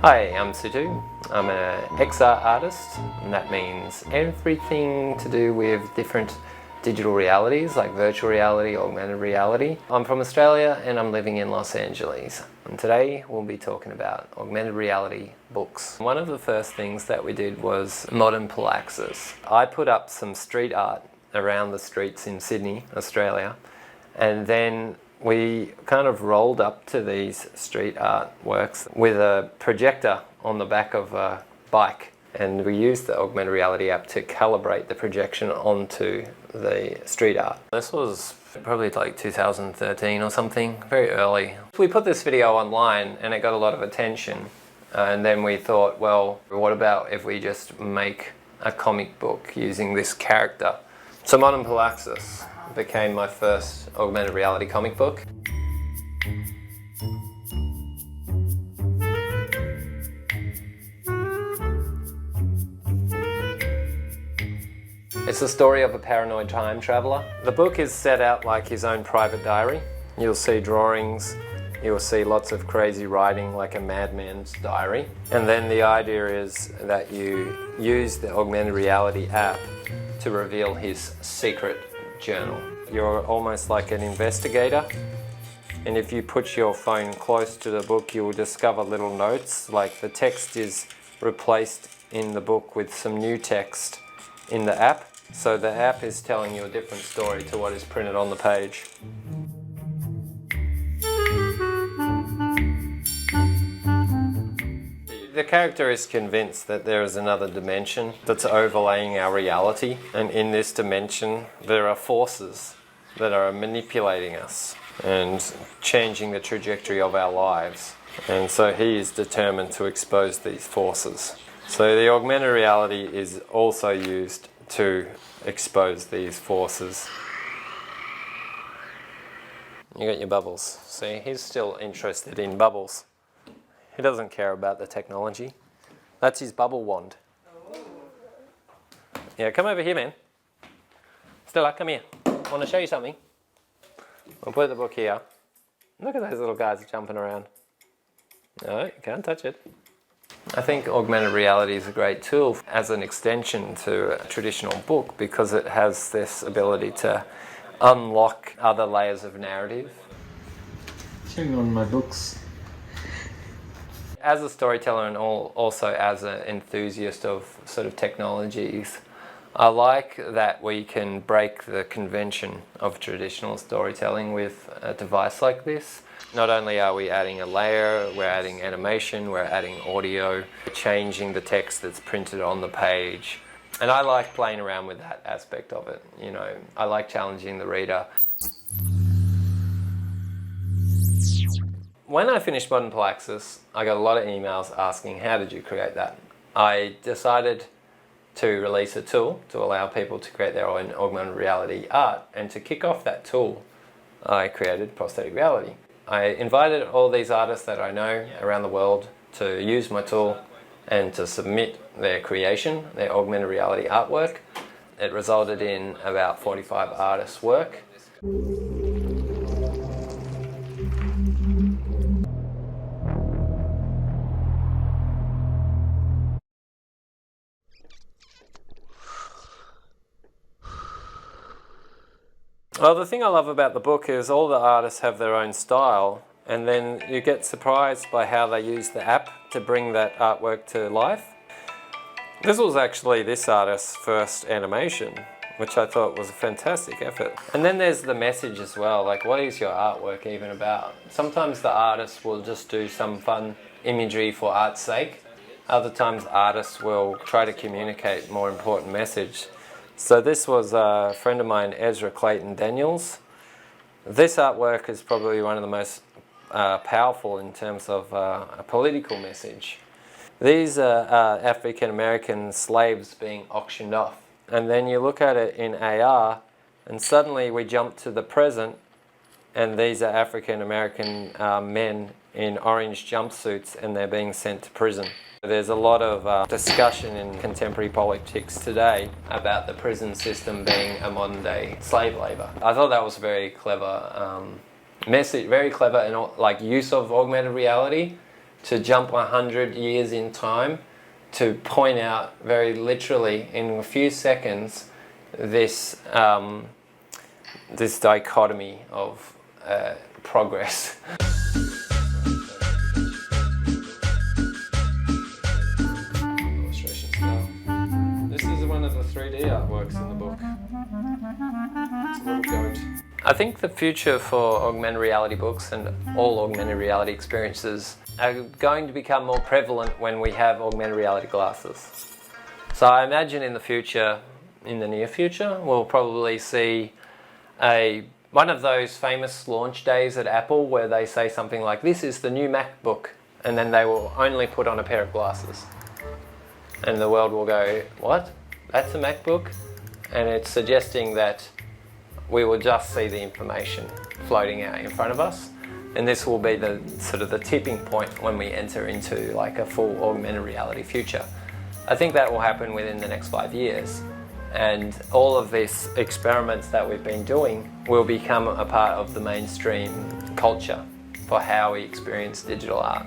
Hi, I'm Sutu. I'm an XR artist, and that means everything to do with different digital realities like virtual reality, augmented reality. I'm from Australia and I'm living in Los Angeles. And today we'll be talking about augmented reality books. One of the first things that we did was modern polaxis. I put up some street art around the streets in Sydney, Australia, and then we kind of rolled up to these street art works with a projector on the back of a bike, and we used the augmented reality app to calibrate the projection onto the street art. This was probably like 2013 or something, very early. We put this video online and it got a lot of attention, and then we thought, well, what about if we just make a comic book using this character? So Modern Polaxis became my first augmented reality comic book. It's the story of a paranoid time traveler. The book is set out like his own private diary. You'll see drawings, you'll see lots of crazy writing like a madman's diary. And then the idea is that you use the augmented reality app to reveal his secret journal. You're almost like an investigator, and if you put your phone close to the book, you will discover little notes, like the text is replaced in the book with some new text in the app. So the app is telling you a different story to what is printed on the page. The character is convinced that there is another dimension that's overlaying our reality, and in this dimension there are forces that are manipulating us and changing the trajectory of our lives, and so he is determined to expose these forces. So the augmented reality is also used to expose these forces. You got your bubbles. See, he's still interested in bubbles. He doesn't care about the technology. That's his bubble wand. Yeah, come over here, man. Stella, come here. I want to show you something. I'll put the book here. Look at those little guys jumping around. No, you can't touch it. I think augmented reality is a great tool as an extension to a traditional book because it has this ability to unlock other layers of narrative. Showing on my books. As a storyteller and also as an enthusiast of sort of technologies, I like that we can break the convention of traditional storytelling with a device like this. Not only are we adding a layer, we're adding animation, we're adding audio, changing the text that's printed on the page. And I like playing around with that aspect of it. You know, I like challenging the reader. When I finished Modern Polaxis, I got a lot of emails asking, how did you create that? I decided to release a tool to allow people to create their own augmented reality art, and to kick off that tool, I created Prosthetic Reality. I invited all these artists that I know around the world to use my tool and to submit their creation, their augmented reality artwork. It resulted in about 45 artists' work. Well, the thing I love about the book is all the artists have their own style, and then you get surprised by how they use the app to bring that artwork to life. This was actually this artist's first animation, which I thought was a fantastic effort. And then there's the message as well, like what is your artwork even about? Sometimes the artist will just do some fun imagery for art's sake. Other times artists will try to communicate a more important message. So this was a friend of mine, Ezra Clayton Daniels. This artwork is probably one of the most powerful in terms of a political message. These are African American slaves being auctioned off. And then you look at it in AR, and suddenly we jump to the present, and these are African American men in orange jumpsuits, and they're being sent to prison. There's a lot of discussion in contemporary politics today about the prison system being a modern day slave labour. I thought that was very clever message, very clever and like use of augmented reality to jump 100 years in time to point out very literally in a few seconds this this dichotomy of progress. Illustration style. This is one of the 3D artworks in the book. It's a little goat. I think the future for augmented reality books and all augmented reality experiences are going to become more prevalent when we have augmented reality glasses. So I imagine in the future, in the near future, we'll probably see one of those famous launch days at Apple where they say something like, this is the new MacBook, and then they will only put on a pair of glasses. And the world will go, what? That's a MacBook? And it's suggesting that we will just see the information floating out in front of us. And this will be the sort of the tipping point when we enter into like a full augmented reality future. I think that will happen within the next 5 years. And all of these experiments that we've been doing will become a part of the mainstream culture for how we experience digital art.